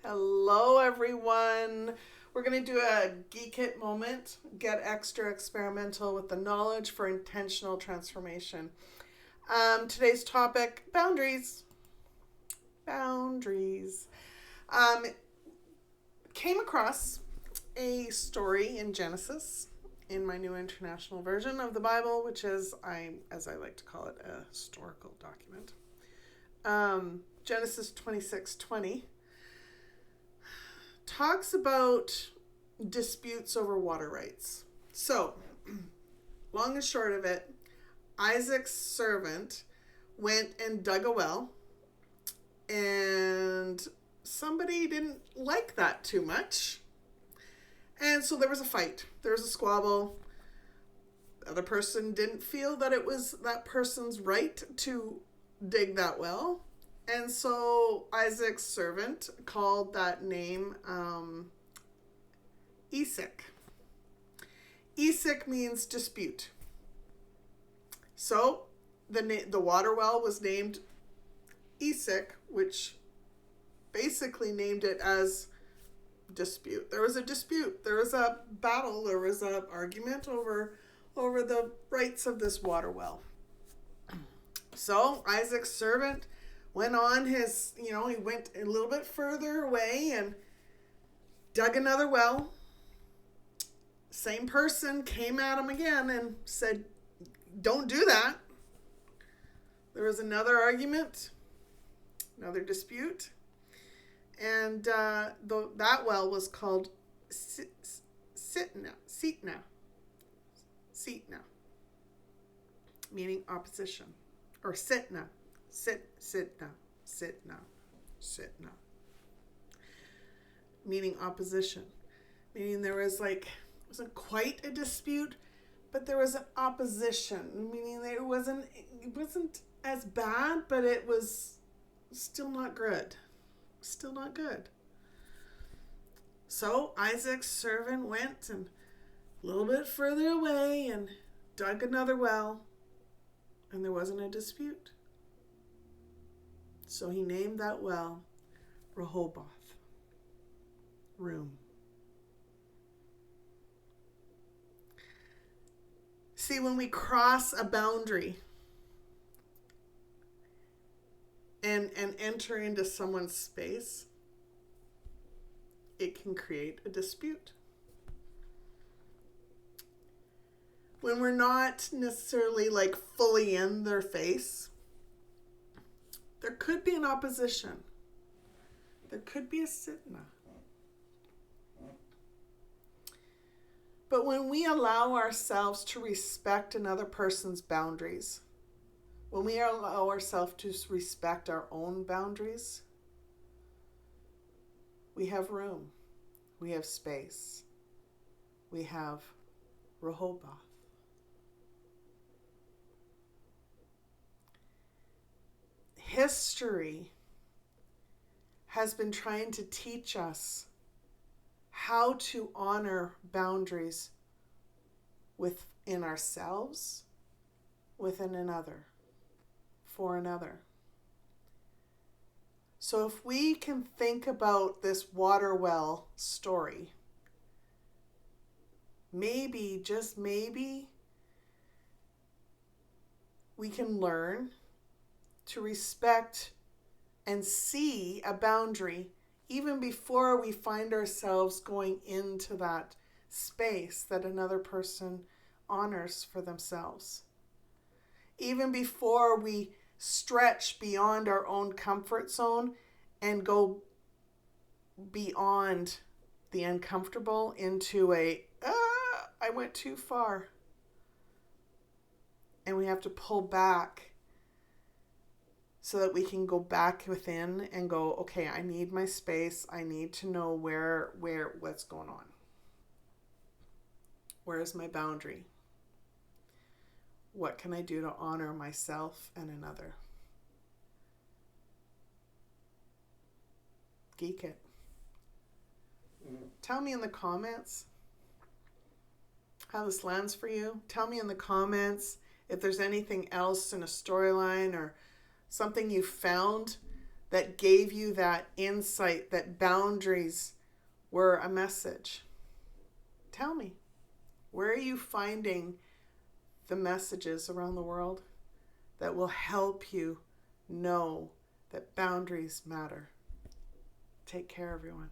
Hello, everyone. We're going to do a Geek It moment, get extra experimental with the knowledge for intentional transformation. Today's topic, boundaries. Boundaries. Came across a story in Genesis in my New International Version of the Bible, which is, as I like to call it, a historical document. Genesis 26:20. Talks about disputes over water rights. So, long and short of it, Isaac's servant went and dug a well, and somebody didn't like that too much. And so there was a fight. There was a squabble. The other person didn't feel that it was that person's right to dig that well. And so Isaac's servant called that name Esek. Esek means dispute. So the water well was named Esek, which basically named it as dispute. There was a dispute. There was a battle. There was an argument over the rights of this water well. So Isaac's servant went on he went a little bit further away and dug another well. Same person came at him again and said, don't do that. There was another argument, another dispute. And that well was called Sitnah, meaning opposition, or Sitnah. Sitnah, meaning opposition, meaning there was wasn't quite a dispute, but there was an opposition, meaning it wasn't as bad, but it was still not good. So Isaac's servant went and a little bit further away and dug another well, and there wasn't a dispute. So he named that well Rohoboth, room. See, when we cross a boundary and enter into someone's space, it can create a dispute. When we're not necessarily fully in their face, there could be an opposition. There could be a Sitnah. But when we allow ourselves to respect another person's boundaries, when we allow ourselves to respect our own boundaries, we have room. We have space. We have Rohoboth. History has been trying to teach us how to honor boundaries within ourselves, within another, for another. So if we can think about this water well story, maybe, just maybe, we can learn to respect and see a boundary even before we find ourselves going into that space that another person honors for themselves. Even before we stretch beyond our own comfort zone and go beyond the uncomfortable into I went too far. And we have to pull back so that we can go back within and go, okay, I need my space. I need to know what's going on. Where is my boundary? What can I do to honor myself and another? Geek it. Tell me in the comments how this lands for you. Tell me in the comments if there's anything else in a storyline or something you found that gave you that insight that boundaries were a message? Tell me, where are you finding the messages around the world that will help you know that boundaries matter? Take care, everyone.